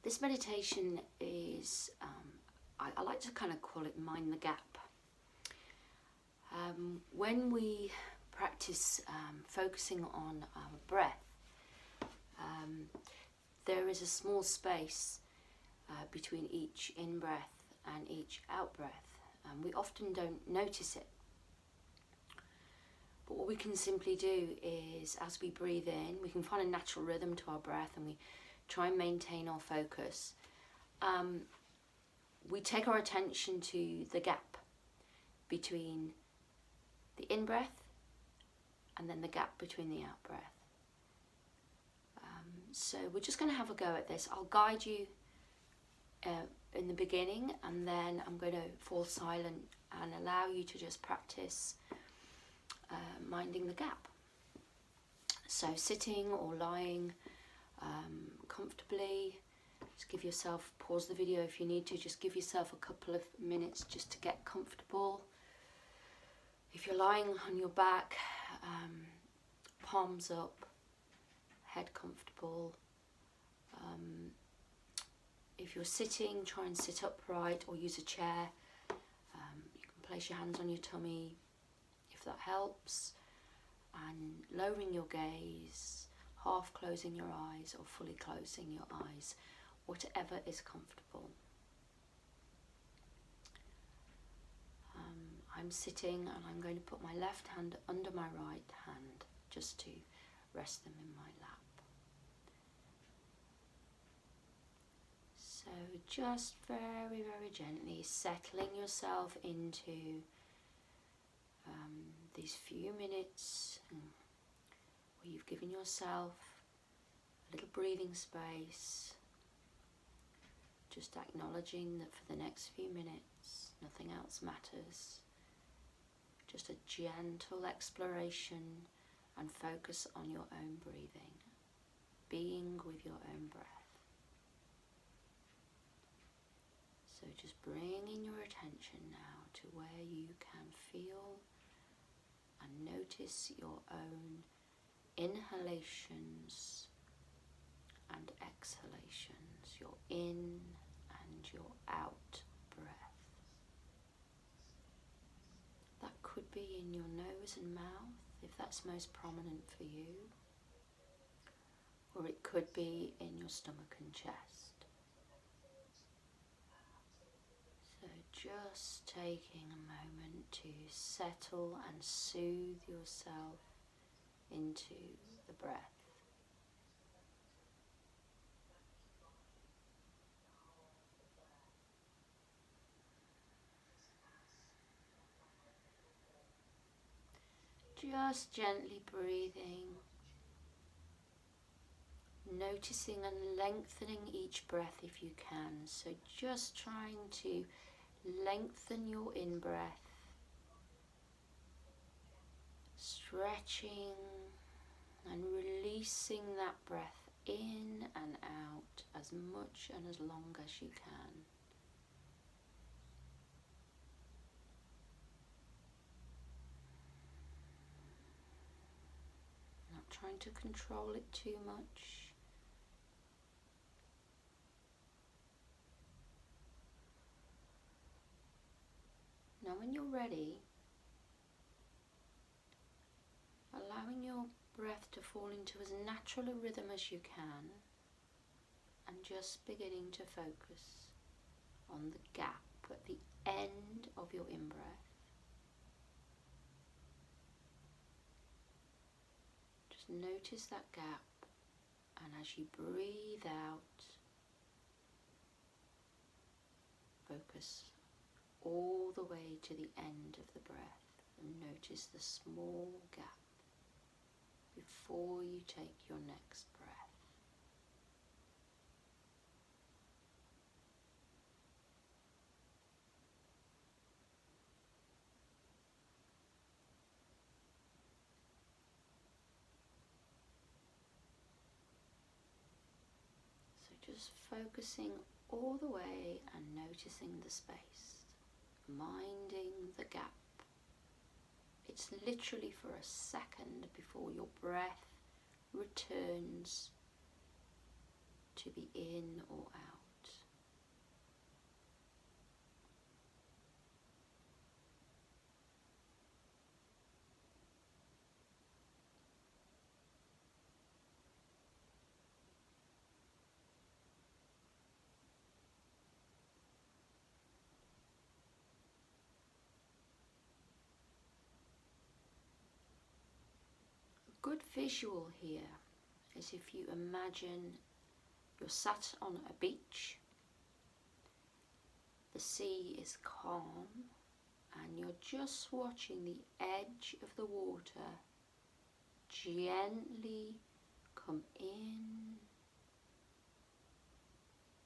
This meditation is, I like to kind of call it mind the gap. When we practice focusing on our breath, there is a small space between each in-breath and each out-breath. We often don't notice it. But what we can simply do is, as we breathe in, we can find a natural rhythm to our breath and we try and maintain our focus. We take our attention to the gap between the in-breath and then the gap between the out-breath. So we're just going to have a go at this. I'll guide you in the beginning, and then I'm going to fall silent and allow you to just practice minding the gap. So sitting or lying comfortably, just give yourself, pause the video if you need to, just give yourself a couple of minutes just to get comfortable. If you're lying on your back, palms up, head comfortable. If you're sitting, try and sit upright or use a chair. You can place your hands on your tummy if that helps, and lowering your gaze, half closing your eyes or fully closing your eyes, whatever is comfortable. I'm sitting and I'm going to put my left hand under my right hand just to rest them in my lap. So just very, very gently settling yourself into these few minutes where you've given yourself a little breathing space, just acknowledging that for the next few minutes nothing else matters. Just a gentle exploration and focus on your own breathing, being with your own breath. So just bringing your attention now to where you can feel and notice your own inhalations and exhalations, your in and your out breath. That could be in your nose and mouth, if that's most prominent for you, or it could be in your stomach and chest. So just taking a moment to settle and soothe yourself into the breath. Just gently breathing, noticing and lengthening each breath if you can. So just trying to lengthen your in-breath, stretching and releasing that breath in and out as much and as long as you can. Not trying to control it too much. Now when you're ready, allowing your breath to fall into as natural a rhythm as you can, and just beginning to focus on the gap at the end of your in-breath. Just notice that gap, and as you breathe out, focus all the way to the end of the breath and notice the small gap before you take your next breath. So just focusing all the way and noticing the space, minding the gap. It's literally for a second before your breath returns to to be in or out. A good visual here is if you imagine you're sat on a beach, the sea is calm, and you're just watching the edge of the water gently come in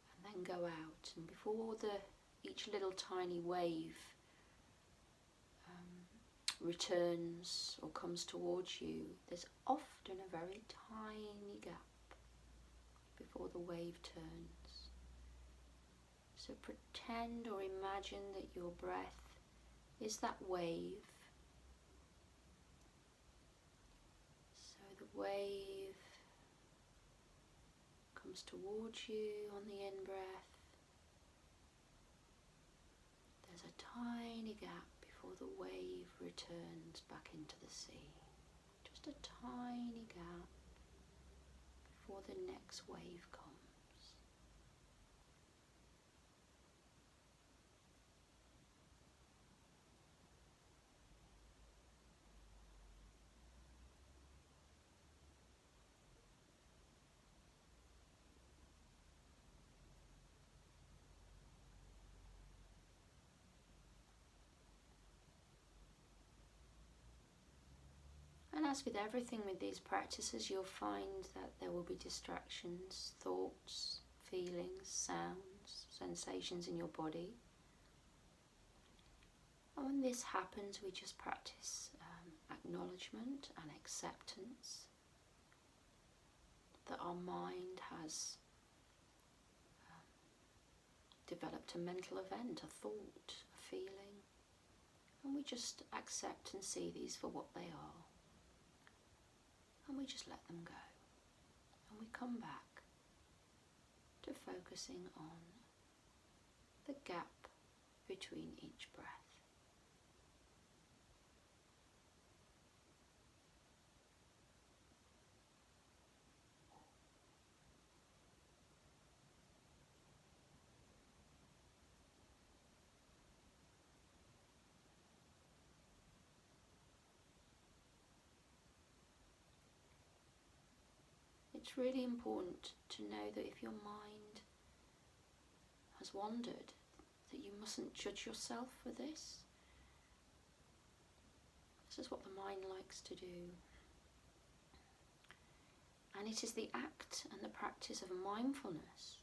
and then go out. And before each little tiny wave returns or comes towards you, there's often a very tiny gap before the wave turns. So pretend or imagine that your breath is that wave. So the wave comes towards you on the in-breath. There's a tiny gap before the wave returns back into the sea. Just a tiny gap before the next wave comes. And as with everything with these practices, you'll find that there will be distractions, thoughts, feelings, sounds, sensations in your body. And when this happens, we just practice acknowledgement and acceptance that our mind has developed a mental event, a thought, a feeling. And we just accept and see these for what they are. And we just let them go. And we come back to focusing on the gap between each breath. It's really important to know that if your mind has wandered, that you mustn't judge yourself for this. This is what the mind likes to do. And it is the act and the practice of mindfulness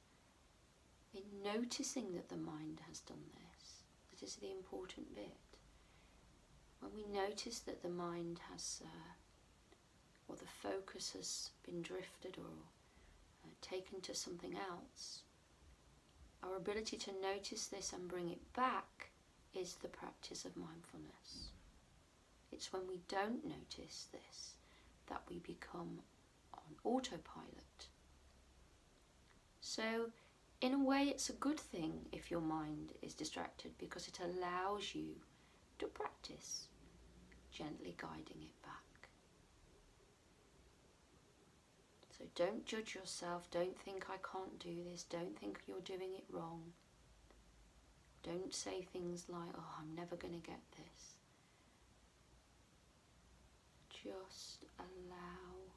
in noticing that the mind has done this that is the important bit. When we notice that the mind has or the focus has been drifted or taken to something else, our ability to notice this and bring it back is the practice of mindfulness. It's when we don't notice this that we become on autopilot. So in a way it's a good thing if your mind is distracted, because it allows you to practice gently guiding it back. So don't judge yourself, don't think I can't do this, don't think you're doing it wrong. Don't say things like, oh, I'm never going to get this. Just allow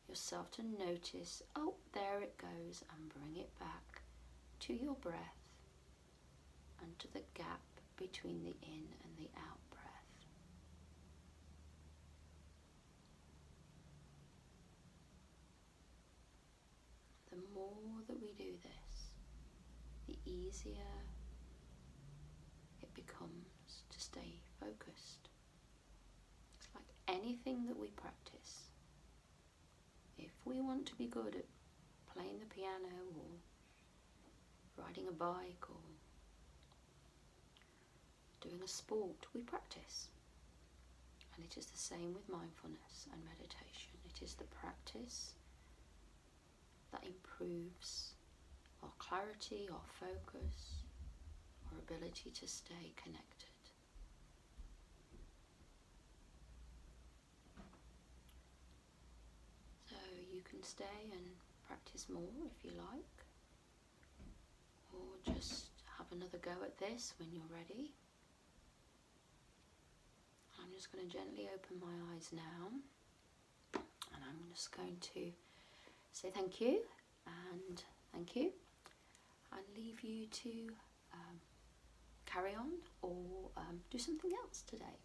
yourself to notice, oh, there it goes, and bring it back to your breath and to the gap between the in and the out breath. The more that we do this, the easier it becomes to stay focused. It's like anything that we practice. If we want to be good at playing the piano or riding a bike or doing a sport, we practice. And it is the same with mindfulness and meditation. It is the practice that that improves our clarity, our focus, our ability to stay connected. So you can stay and practice more if you like, or just have another go at this when you're ready. I'm just going to gently open my eyes now, and I'm just going to say thank you and thank you, and leave you to carry on or do something else today.